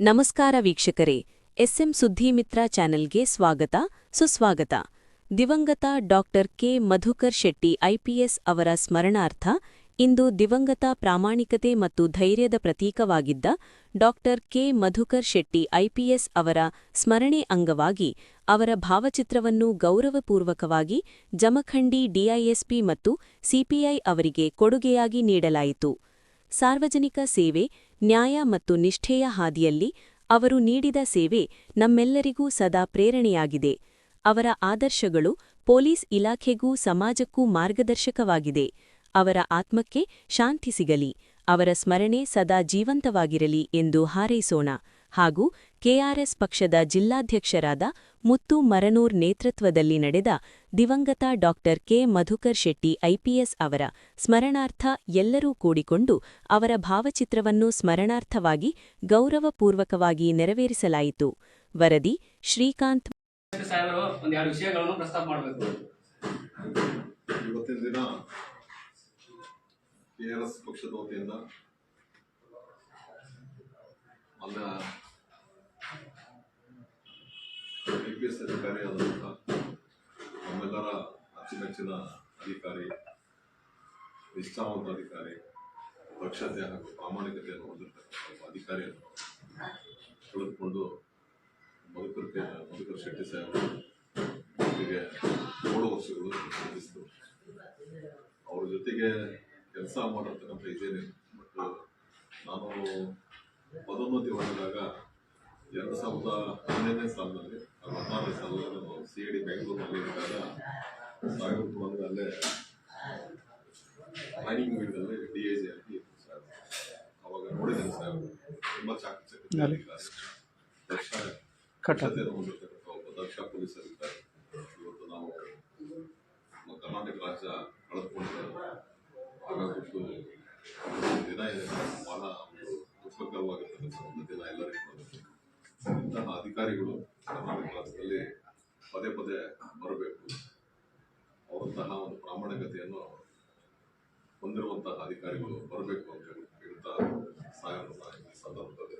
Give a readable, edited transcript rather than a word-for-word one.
ನಮಸ್ಕಾರ ವೀಕ್ಷಕರೇ, ಎಸ್ಎಂ ಸುದ್ದಿಮಿತ್ರ ಚಾನೆಲ್ಗೆ ಸ್ವಾಗತ ಸುಸ್ವಾಗತ. ದಿವಂಗತ doctor K Madhukar Shetty IPS ಅವರ ಸ್ಮರಣಾರ್ಥ ಇಂದು ದಿವಂಗತ ಪ್ರಾಮಾಣಿಕತೆ ಮತ್ತು ಧೈರ್ಯದ ಪ್ರತೀಕವಾಗಿದ್ದ doctor K Madhukar Shetty IPS ಅವರ ಸ್ಮರಣೆ ಅಂಗವಾಗಿ ಅವರ ಭಾವಚಿತ್ರವನ್ನು ಗೌರವಪೂರ್ವಕವಾಗಿ ಜಮಖಂಡಿ ಡಿಐಎಸ್ಪಿ ಮತ್ತು ಸಿಪಿಐ ಅವರಿಗೆ ಕೊಡುಗೆಯಾಗಿ ನೀಡಲಾಯಿತು. ಸಾರ್ವಜನಿಕ ಸೇವೆ, ನ್ಯಾಯ ಮತ್ತು ನಿಷ್ಠೆಯ ಹಾದಿಯಲ್ಲಿ ಅವರು ನೀಡಿದ ಸೇವೆ ನಮ್ಮೆಲ್ಲರಿಗೂ ಸದಾ ಪ್ರೇರಣೆಯಾಗಿದೆ. ಅವರ ಆದರ್ಶಗಳು ಪೊಲೀಸ್ ಇಲಾಖೆಗೂ ಸಮಾಜಕ್ಕೂ ಮಾರ್ಗದರ್ಶಕವಾಗಿದೆ. ಅವರ ಆತ್ಮಕ್ಕೆ ಶಾಂತಿ ಸಿಗಲಿ, ಅವರ ಸ್ಮರಣೆ ಸದಾ ಜೀವಂತವಾಗಿರಲಿ ಎಂದು ಹಾರೈಸೋಣ. ಹಾಗೂ ಕೆಆರ್ಎಸ್ ಪಕ್ಷದ ಜಿಲ್ಲಾಧ್ಯಕ್ಷರಾದ ಮುತ್ತು ಮರನೂರ್ ನೇತೃತ್ವದಲ್ಲಿ ನಡೆದ ದಿವಂಗತ doctor K Madhukar Shetty IPS ಅವರ ಸ್ಮರಣಾರ್ಥ ಎಲ್ಲರೂ ಕೂಡಿಕೊಂಡು ಅವರ ಭಾವಚಿತ್ರವನ್ನು ಸ್ಮರಣಾರ್ಥವಾಗಿ ಗೌರವಪೂರ್ವಕವಾಗಿ ನೆರವೇರಿಸಲಾಯಿತು. ವರದಿ ಶ್ರೀಕಾಂತ್. ಕೆಆರ್ಎಸ್ ಪಕ್ಷದ ವತಿಯಿಂದ ಐಪಿಎಸ್ ಅಧಿಕಾರಿಯಾದಂತಹ ನಮ್ಮೆಲ್ಲರ ಅಚ್ಚುಮೆಚ್ಚಿನ ಅಧಿಕಾರಿ, ನಿಷ್ಠಾವಂತ ಅಧಿಕಾರಿ, ದಕ್ಷತೆ ಹಾಗೂ ಪ್ರಾಮಾಣಿಕತೆಯನ್ನು ಹೊಂದಿರತಕ್ಕಂಥ ಅಧಿಕಾರಿಯನ್ನು ಕಳೆದುಕೊಂಡು ಮಧುಕರ್ ಶೆಟ್ಟಿ ಸಾಹೇಬರು ಜೊತೆಗೆ 3 ವರ್ಷಗಳು ನಡೆಸಿತು. ಅವ್ರ ಜೊತೆಗೆ ಕೆಲಸ ಮಾಡಿರ್ತಕ್ಕಂಥ ಇದೇನೆ. ಬಟ್ ನಾನು ಪದೋನ್ನತಿ ಹೊಂದಿದಾಗ 2011ನೇ ಸಾಲಿನಲ್ಲಿ 16ನೇ ಸಾಲಿನಲ್ಲಿ ನಾನು CID ಬೆಂಗಳೂರಿನಲ್ಲಿ ಇದ್ದಾಗ ಸಾಹೇಬರು ಬಂದು ಅಲ್ಲೇ ಟ್ರೈನಿಂಗ್ ಮೀಟ್ನಲ್ಲಿ DIG ಆಗಿ ಅವಾಗ ನೋಡಿದ್ದೇನೆ. ಸಾಹೇಬರು ತುಂಬ ಚಾಕಚಕ್ಯತೆ ದಕ್ಷತೆಯನ್ನು ಹೊಂದಿರತಕ್ಕಂಥ ಒಬ್ಬ ದಕ್ಷ ಪೊಲೀಸ್ ಅಧಿಕಾರಿ. ಇವತ್ತು ನಾವು ನಮ್ಮ ಕರ್ನಾಟಕ ರಾಜ್ಯ ಕಳೆದುಕೊಂಡಿದ್ದೇವೆ. ಹಾಗಾಗಿತ್ತು ದಿನ ಬಹಳ ದುಃಖಕರವಾಗಿರ್ತಕ್ಕಂಥ ದಿನ ಎಲ್ಲರಿಗೂ. ಇಂತಹ ಅಧಿಕಾರಿಗಳು ಕರ್ನಾಟಕ ರಾಜ್ಯದಲ್ಲಿ ಪದೇ ಪದೇ ಬರಬೇಕು. ಅವರಂತಹ ಒಂದು ಪ್ರಾಮಾಣಿಕತೆಯನ್ನು ಹೊಂದಿರುವಂತಹ ಅಧಿಕಾರಿಗಳು ಬರಬೇಕು ಅಂತ ಹೇಳ್ತಾ ಸಾಯಂಕಾಲ ಈ ಸಂದರ್ಭದಲ್ಲಿ